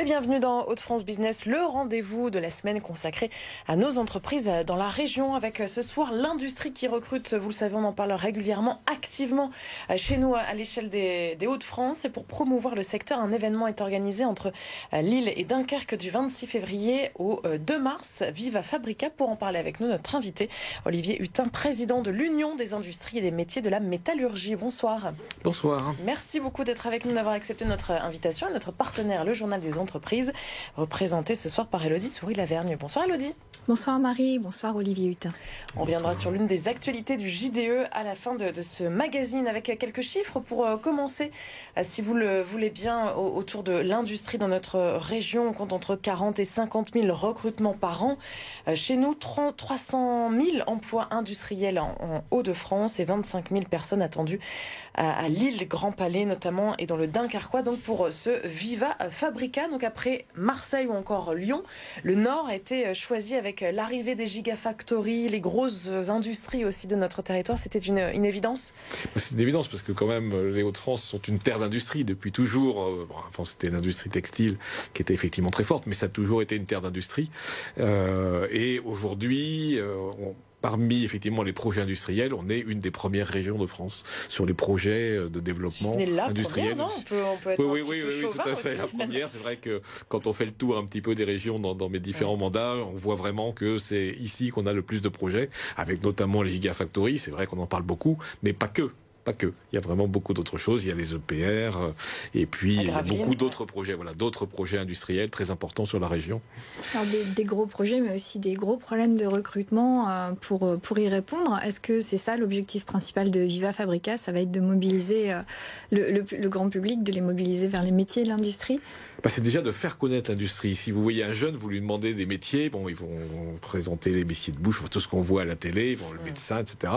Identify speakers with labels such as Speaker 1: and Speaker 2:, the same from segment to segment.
Speaker 1: Et bienvenue dans Hauts-de-France Business, le rendez-vous de la semaine consacré à nos entreprises dans la région, avec ce soir l'industrie qui recrute. Vous le savez, on en parle régulièrement, activement chez nous à l'échelle des Hauts-de-France. Et pour promouvoir le secteur, un événement est organisé entre Lille et Dunkerque du 26 février au 2 mars. Viva Fabrica. Pour en parler avec nous, notre invité Olivier Hutin, président de l'Union des industries et des métiers de la métallurgie. Bonsoir.
Speaker 2: Bonsoir.
Speaker 1: Merci beaucoup d'être avec nous, d'avoir accepté notre invitation. Notre partenaire, le Journal des entreprises, représenté ce soir par Élodie Souris-Lavergne. Bonsoir Élodie.
Speaker 3: Bonsoir Marie, bonsoir Olivier Hutin.
Speaker 1: On viendra sur l'une des actualités du JDE à la fin de ce magazine avec quelques chiffres pour commencer, si vous le voulez bien, autour de l'industrie dans notre région. On compte entre 40 et 50 000 recrutements par an. Chez nous, 300 000 emplois industriels en Hauts-de-France et 25 000 personnes attendues à Lille, Grand Palais notamment, et dans le Dunkerquois, donc pour ce Viva Fabrica. Donc après Marseille ou encore Lyon, le Nord a été choisi avec l'arrivée des gigafactories, les grosses industries aussi de notre territoire. C'était une évidence.
Speaker 2: C'est une évidence parce que quand même les Hauts-de-France sont une terre d'industrie depuis toujours. Avant c'était l'industrie textile qui était effectivement très forte, mais ça a toujours été une terre d'industrie. Et aujourd'hui, parmi effectivement les projets industriels, on est une des premières régions de France sur les projets de développement industriel.
Speaker 1: Première, non, on peut être
Speaker 2: oui,
Speaker 1: un petit peu
Speaker 2: tout à fait.
Speaker 1: aussi.
Speaker 2: La première, c'est vrai que quand on fait le tour un petit peu des régions dans mes différents mandats, on voit vraiment que c'est ici qu'on a le plus de projets, avec notamment les gigafactories. C'est vrai qu'on en parle beaucoup, mais pas que. Pas que. Il y a vraiment beaucoup d'autres choses. Il y a les EPR et puis il y a beaucoup d'autres projets. Voilà, d'autres projets industriels très importants sur la région.
Speaker 3: Alors des gros projets, mais aussi des gros problèmes de recrutement pour y répondre. Est-ce que c'est ça l'objectif principal de Viva Fabrica? Ça va être de mobiliser le grand public, de les mobiliser vers les métiers de l'industrie?
Speaker 2: C'est déjà de faire connaître l'industrie. Si vous voyez un jeune, vous lui demandez des métiers, ils vont présenter les métiers de bouche, tout ce qu'on voit à la télé, ils vont le médecin, etc.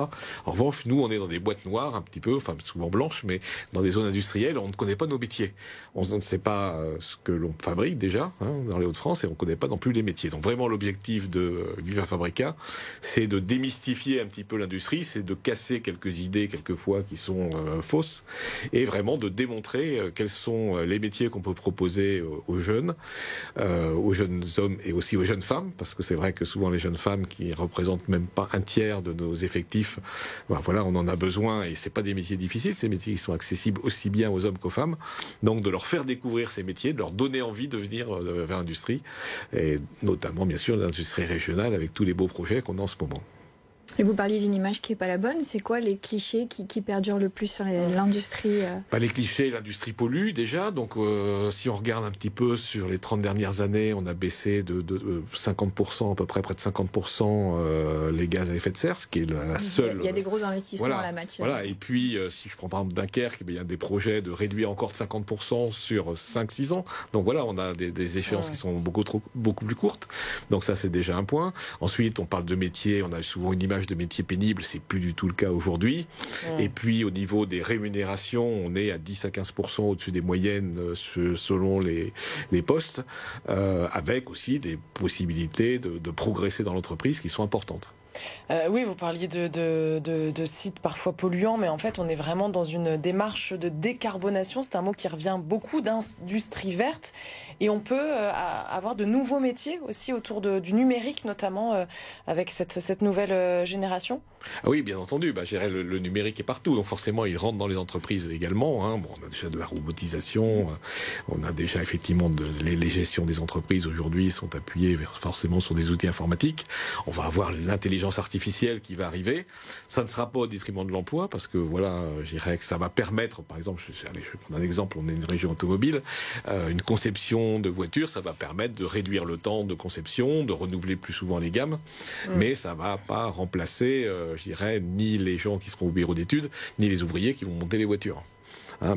Speaker 2: En revanche, nous, on est dans des boîtes noires, un petit peu, enfin souvent blanches, mais dans des zones industrielles, on ne connaît pas nos métiers. On ne sait pas ce que l'on fabrique déjà dans les Hauts-de-France et on ne connaît pas non plus les métiers. Donc vraiment, l'objectif de Viva Fabrica, c'est de démystifier un petit peu l'industrie, c'est de casser quelques idées, quelquefois, qui sont fausses, et vraiment de démontrer quels sont les métiers qu'on peut proposer aux jeunes hommes et aussi aux jeunes femmes, parce que c'est vrai que souvent les jeunes femmes qui représentent même pas un tiers de nos effectifs, voilà, on en a besoin et c'est pas des métiers difficiles, ces métiers qui sont accessibles aussi bien aux hommes qu'aux femmes, donc de leur faire découvrir ces métiers, de leur donner envie de venir vers l'industrie et notamment bien sûr l'industrie régionale avec tous les beaux projets qu'on a en ce moment.
Speaker 3: Et vous parliez d'une image qui n'est pas la bonne. C'est quoi les clichés qui perdurent le plus sur l'industrie?
Speaker 2: Les clichés, l'industrie pollue déjà. Donc si on regarde un petit peu sur les 30 dernières années, on a baissé de 50%, à peu près de 50% les gaz à effet de serre, ce qui est la seule...
Speaker 3: Il y a des gros investissements en la matière.
Speaker 2: Voilà. Et puis si je prends par exemple Dunkerque, il y a des projets de réduire encore de 50% sur 5-6 ans. Donc voilà, on a des échéances qui sont beaucoup plus courtes. Donc ça, c'est déjà un point. Ensuite, on parle de métiers. On a souvent une image de métiers pénibles, c'est plus du tout le cas aujourd'hui. Et puis au niveau des rémunérations, on est à 10 à 15% au-dessus des moyennes selon les postes, avec aussi des possibilités de progresser dans l'entreprise qui sont importantes.
Speaker 1: Oui, vous parliez de sites parfois polluants, mais en fait, on est vraiment dans une démarche de décarbonation. C'est un mot qui revient beaucoup, d'industrie verte. Et on peut avoir de nouveaux métiers aussi autour du numérique, notamment avec cette nouvelle génération.
Speaker 2: Ah oui, bien entendu. Le numérique est partout, donc forcément, il rentre dans les entreprises également. On a déjà de la robotisation, on a déjà effectivement les gestions des entreprises aujourd'hui sont appuyées forcément sur des outils informatiques. On va avoir l'intelligence artificielle qui va arriver. Ça ne sera pas au détriment de l'emploi, parce que voilà, je dirais que ça va permettre, par exemple, je vais prendre un exemple, on est une région automobile, une conception de voitures, ça va permettre de réduire le temps de conception, de renouveler plus souvent les gammes, mais ça va pas remplacer, je dirais, ni les gens qui seront au bureau d'études, ni les ouvriers qui vont monter les voitures.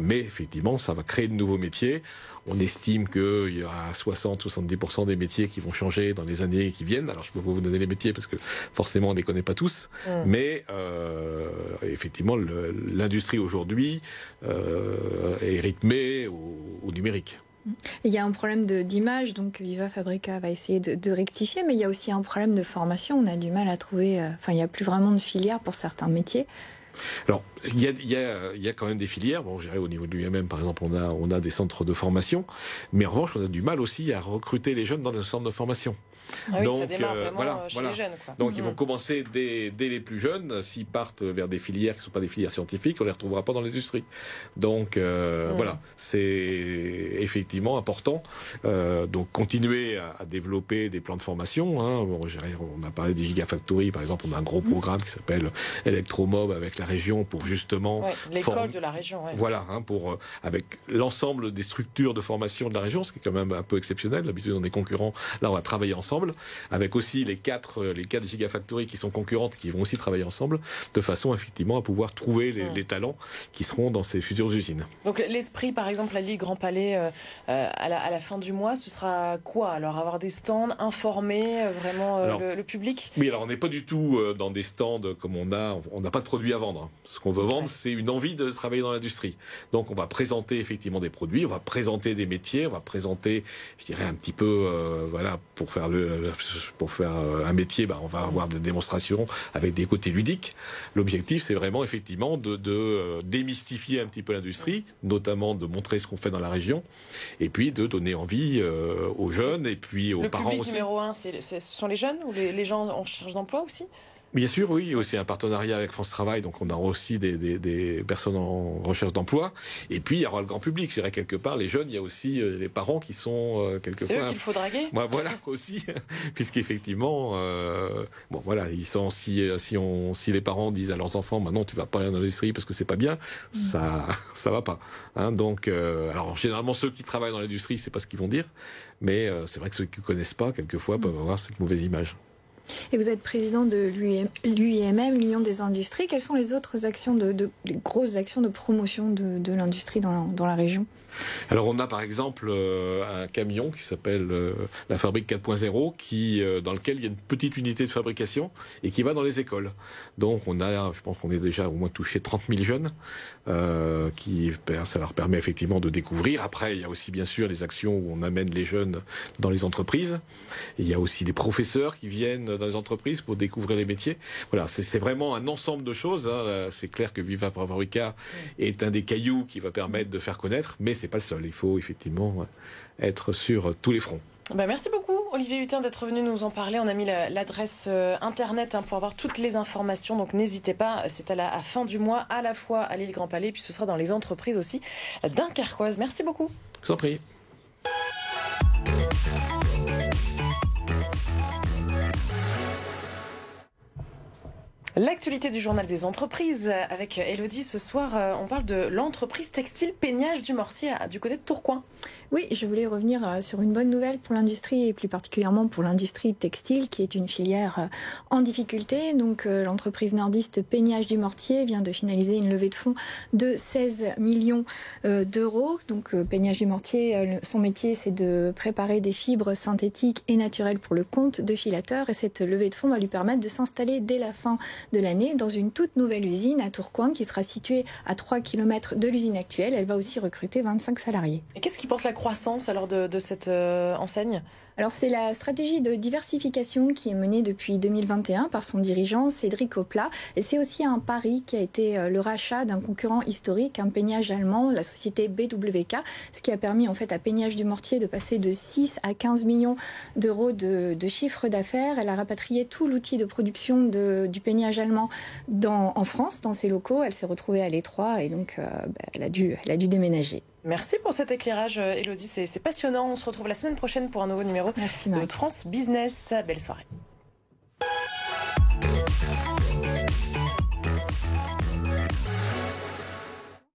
Speaker 2: Mais effectivement, ça va créer de nouveaux métiers. On estime qu'il y aura 60-70% des métiers qui vont changer dans les années qui viennent. Alors, je ne peux pas vous donner les métiers parce que forcément, on ne les connaît pas tous. Mais effectivement, l'industrie aujourd'hui est rythmée au numérique.
Speaker 3: Il y a un problème d'image, donc Viva Fabrica va essayer de rectifier, mais il y a aussi un problème de formation. On a du mal à trouver, il n'y a plus vraiment de filière pour certains métiers.
Speaker 2: Alors, il y a quand même des filières. Bon, je dirais au niveau de l'UMM, par exemple, on a des centres de formation, mais en revanche, on a du mal aussi à recruter les jeunes dans les centres de formation.
Speaker 1: Ah oui,
Speaker 2: Donc,
Speaker 1: ça démarre vraiment chez les jeunes, quoi.
Speaker 2: Donc, ils vont commencer dès les plus jeunes. S'ils partent vers des filières qui ne sont pas des filières scientifiques, on ne les retrouvera pas dans l'industrie. Donc, voilà, c'est effectivement important. Donc, continuer à développer des plans de formation. Hein. Bon, on a parlé des Gigafactory, par exemple. On a un gros programme qui s'appelle Electromob avec la région pour justement...
Speaker 1: l'école de la région. Ouais.
Speaker 2: Voilà, hein, avec l'ensemble des structures de formation de la région, ce qui est quand même un peu exceptionnel. D'habitude, on est concurrents. Là, on va travailler ensemble, avec aussi les quatre Gigafactory qui sont concurrentes, qui vont aussi travailler ensemble, de façon effectivement à pouvoir trouver les talents qui seront dans ces futures usines.
Speaker 1: Donc l'esprit, par exemple, à l'île Grand Palais, à la fin du mois, ce sera quoi? Alors avoir des stands, informer vraiment le public?
Speaker 2: Oui, alors on n'est pas du tout dans des stands comme on n'a pas de produits à vendre. Ce qu'on veut vendre, c'est une envie de travailler dans l'industrie. Donc on va présenter effectivement des produits, on va présenter des métiers, on va présenter, je dirais un petit peu, voilà, pour faire un métier, on va avoir des démonstrations avec des côtés ludiques. L'objectif, c'est vraiment effectivement de démystifier un petit peu l'industrie, notamment de montrer ce qu'on fait dans la région, et puis de donner envie aux jeunes et puis aux parents aussi.
Speaker 1: Le public numéro 1, ce sont les jeunes ou les gens en recherche d'emploi aussi?
Speaker 2: Bien sûr, oui, il y a aussi un partenariat avec France Travail, donc on a aussi des personnes en recherche d'emploi. Et puis il y aura le grand public, je dirais quelque part, les jeunes, il y a aussi les parents qui sont quelquefois...
Speaker 1: C'est eux qu'il faut draguer.
Speaker 2: Voilà, aussi, puisqu'effectivement, bon voilà, ils sont, si les parents disent à leurs enfants, maintenant tu vas pas aller dans l'industrie parce que c'est pas bien, ça va pas. Hein, donc, alors généralement ceux qui travaillent dans l'industrie, c'est pas ce qu'ils vont dire, mais c'est vrai que ceux qui ne connaissent pas, quelquefois, peuvent avoir cette mauvaise image.
Speaker 3: Et vous êtes président de l'UIMM, l'Union des industries. Quelles sont les autres actions, les grosses actions de promotion de l'industrie dans la région?
Speaker 2: Alors on a par exemple un camion qui s'appelle la Fabrique 4.0 dans lequel il y a une petite unité de fabrication et qui va dans les écoles. Donc je pense qu'on est déjà au moins touché 30 000 jeunes, ça leur permet effectivement de découvrir. Après il y a aussi bien sûr les actions où on amène les jeunes dans les entreprises. Et il y a aussi des professeurs qui viennent dans les entreprises pour découvrir les métiers. Voilà, c'est vraiment un ensemble de choses. Hein. C'est clair que Viva Fabrica est un des cailloux qui va permettre de faire connaître, mais c'est pas le seul. Il faut effectivement être sur tous les fronts.
Speaker 1: Merci beaucoup Olivier Hutin d'être venu nous en parler. On a mis l'adresse internet pour avoir toutes les informations, donc n'hésitez pas, c'est à la fin du mois, à la fois à l'île Grand Palais, puis ce sera dans les entreprises aussi dunkerquoises. Merci beaucoup.
Speaker 2: Je vous en prie.
Speaker 1: L'actualité du journal des entreprises avec Elodie. Ce soir, on parle de l'entreprise textile Peignage du Mortier du côté de Tourcoing.
Speaker 3: Oui, je voulais revenir sur une bonne nouvelle pour l'industrie et plus particulièrement pour l'industrie textile qui est une filière en difficulté. Donc l'entreprise nordiste Peignage du Mortier vient de finaliser une levée de fonds de 16 millions d'euros. Donc Peignage du Mortier, son métier c'est de préparer des fibres synthétiques et naturelles pour le compte de filateurs et cette levée de fonds va lui permettre de s'installer dès la fin de l'année dans une toute nouvelle usine à Tourcoing qui sera située à 3 km de l'usine actuelle. Elle va aussi recruter 25 salariés.
Speaker 1: Et qu'est-ce qui porte la croissance alors de cette enseigne ?
Speaker 3: Alors c'est la stratégie de diversification qui est menée depuis 2021 par son dirigeant Cédric Oplat et c'est aussi un pari qui a été le rachat d'un concurrent historique, un peignage allemand, la société BWK, ce qui a permis en fait à Peignage du Mortier de passer de 6 à 15 millions d'euros de chiffre d'affaires. Elle a rapatrié tout l'outil de production du peignage allemand en France, dans ses locaux. Elle s'est retrouvée à l'Étroit et donc elle a dû déménager.
Speaker 1: Merci pour cet éclairage, Elodie. C'est passionnant. On se retrouve la semaine prochaine pour un nouveau numéro de France Business. Belle soirée.